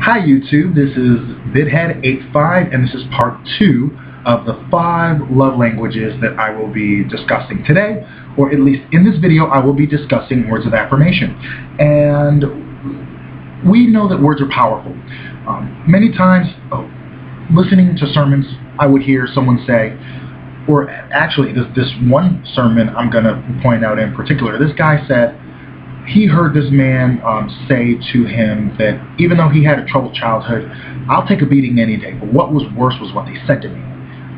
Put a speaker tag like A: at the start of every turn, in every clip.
A: Hi YouTube, this is vidhead85 and this is part 2 of the 5 love languages that I will be discussing today, or at least in this video I will be discussing words of affirmation. And we know that words are powerful. Many times listening to sermons I would hear someone say, or actually this one sermon I'm going to point out in particular, this guy said he heard this man say to him that even though he had a troubled childhood, I'll take a beating any day, but what was worse was what they said to me.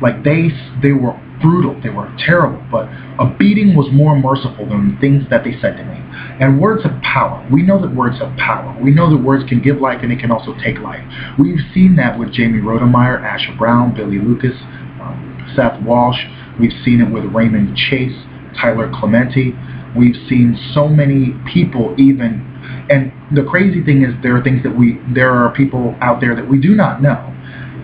A: Like they were brutal, they were terrible, but a beating was more merciful than things that they said to me. And words have power. We know that words have power. We know that words can give life and it can also take life. We've seen that with Jamie Rodemeyer, Asher Brown, Billy Lucas, Seth Walsh. We've seen it with Raymond Chase, Tyler Clementi. We've seen so many people even, and the crazy thing is there are people out there that we do not know.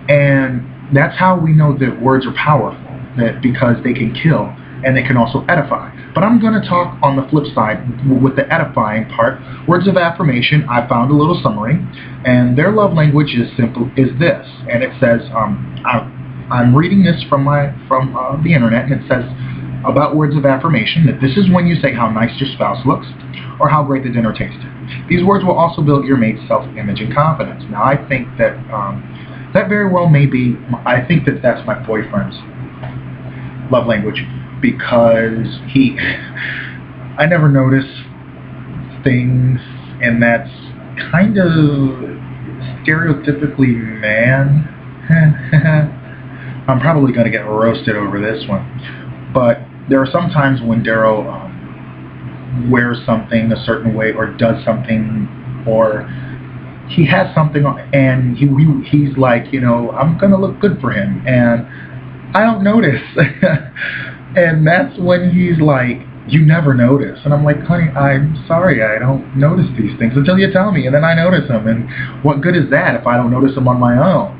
A: And that's how we know that words are powerful, that because they can kill and they can also edify. But I'm going to talk on the flip side with the edifying part. Words of affirmation, I found a little summary, and their love language is this, and it says, I'm reading this from the internet, and it says about words of affirmation that this is when you say how nice your spouse looks or how great the dinner tasted. These words will also build your mate's self-image and confidence. Now I think that that very well may be, I think that that's my boyfriend's love language, because I never notice things, and that's kind of stereotypically man. I'm probably going to get roasted over this one, but there are some times when Daryl wears something a certain way or does something, or he has something and he's like, you know, I'm going to look good for him, and I don't notice. And that's when he's like, you never notice. And I'm like, honey, I'm sorry, I don't notice these things until you tell me, and then I notice them. And what good is that if I don't notice them on my own?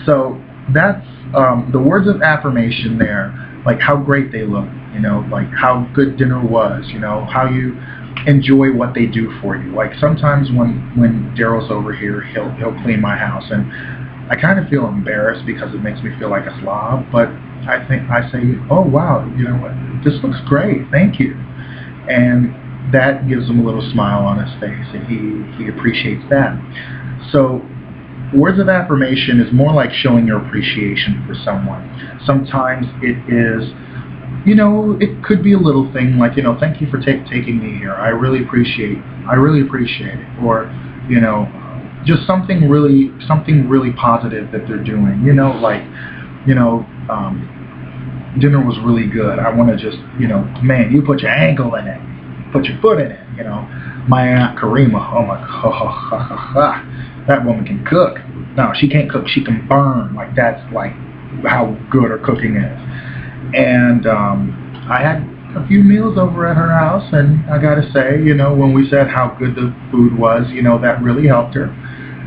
A: So that's the words of affirmation there, like how great they look, you know, like how good dinner was, you know, how you enjoy what they do for you. Like sometimes when Daryl's over here, he'll clean my house, and I kind of feel embarrassed because it makes me feel like a slob, but I say, oh wow, you know what, this looks great, thank you. And that gives him a little smile on his face, and he appreciates that. So words of affirmation is more like showing your appreciation for someone. Sometimes it is, you know, it could be a little thing like, you know, thank you for taking me here. I really appreciate it. Or, you know, just something really positive that they're doing. You know, like, you know, dinner was really good. I want to just, you know, man, you put your ankle in it, put your foot in it. You know, my Aunt Karima, oh my God. That woman can cook. No, she can't cook. She can burn. Like, that's like how good her cooking is. And I had a few meals over at her house, and I gotta say, you know, when we said how good the food was, you know, that really helped her.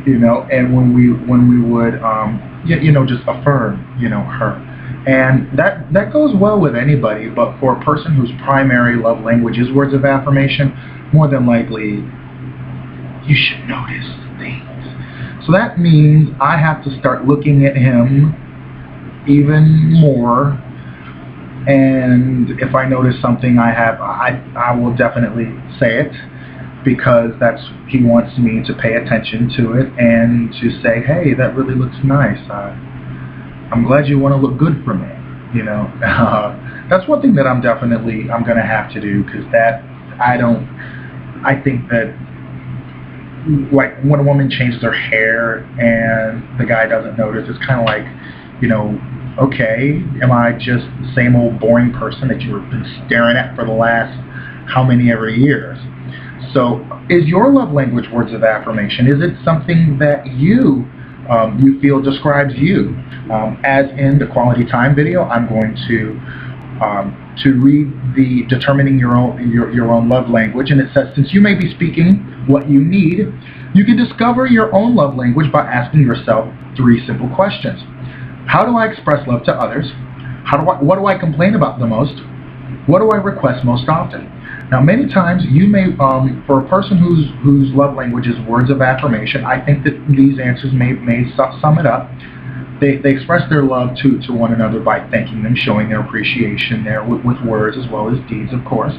A: You know, and when we would you know, just affirm, you know, her. And that goes well with anybody, but for a person whose primary love language is words of affirmation, more than likely you should notice things. So that means I have to start looking at him even more, and if I notice something I will definitely say it, because he wants me to pay attention to it and to say, hey, that really looks nice. I'm glad you want to look good for me. You know, that's one thing that I'm going to have to do, because I think that, like, when a woman changes her hair and the guy doesn't notice, it's kind of like, you know, okay, am I just the same old boring person that you've been staring at for the last how many ever years? So is your love language words of affirmation? Is it something that you feel describes you? As in the quality time video, I'm going to read the determining your own love language, and it says, since you may be speaking what you need, you can discover your own love language by asking yourself 3 simple questions. How do I express love to others? What do I complain about the most? What do I request most often? Now, many times you may, for a person whose love language is words of affirmation, I think that these answers may sum it up. They express their love to one another by thanking them, showing their appreciation there with words as well as deeds, of course.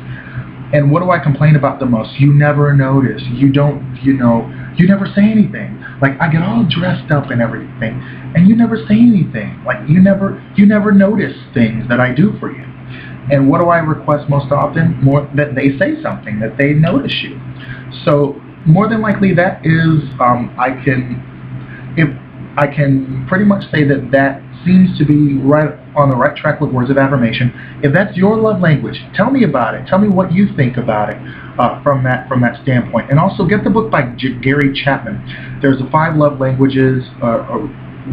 A: And what do I complain about the most? You never notice. You don't, you never say anything. Like, I get all dressed up and everything, and you never say anything. Like, you never notice things that I do for you. And what do I request most often? More that they say something, that they notice you. So more than likely that is, I can pretty much say that seems to be right on the right track with words of affirmation. If that's your love language, tell me about it. Tell me what you think about it from that standpoint. And also get the book by Gary Chapman. There's the 5 love languages,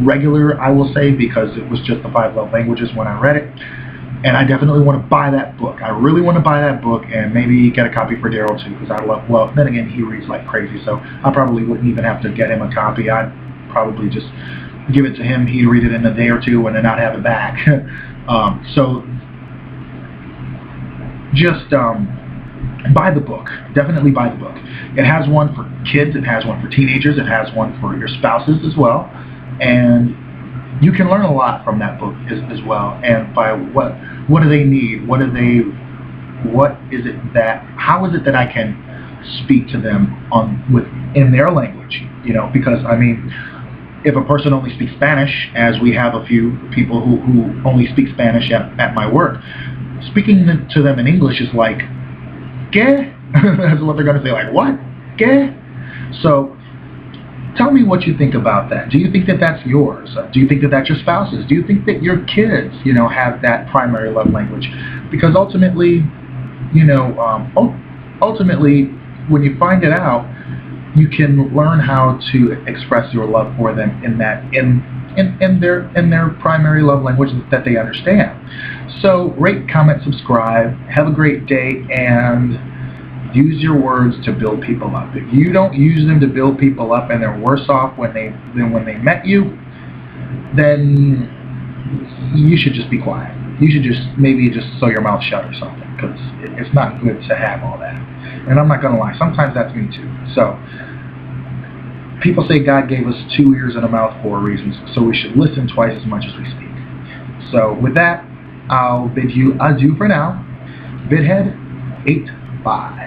A: regular, I will say, because it was just the 5 love languages when I read it. And I definitely want to buy that book. I really want to buy that book and maybe get a copy for Daryl too, because I love, well, then again, he reads like crazy, so I probably wouldn't even have to get him a copy. I'd probably just give it to him. He'd read it in a day or two and then not have it back. So just buy the book. Definitely buy the book. It has one for kids. It has one for teenagers. It has one for your spouses as well. And you can learn a lot from that book as well. And by what do they need? How is it that I can speak to them in their language? Because I mean, if a person only speaks Spanish, as we have a few people who only speak Spanish at my work, speaking to them in English is like, ¿qué? That's what they're going to say, like, what? ¿Qué? So tell me what you think about that. Do you think that that's yours? Do you think that that's your spouse's? Do you think that your kids, have that primary love language? Because ultimately, when you find it out, you can learn how to express your love for them in their primary love language that they understand. So rate, comment, subscribe. Have a great day, and use your words to build people up. If you don't use them to build people up and they're worse off than when they met you, then you should just be quiet. You should maybe just sew your mouth shut or something, because it's not good to have all that. And I'm not going to lie, sometimes that's me too. So people say God gave us 2 ears and a mouth for a reason, so we should listen twice as much as we speak. So with that, I'll bid you adieu for now. Bidhead 85.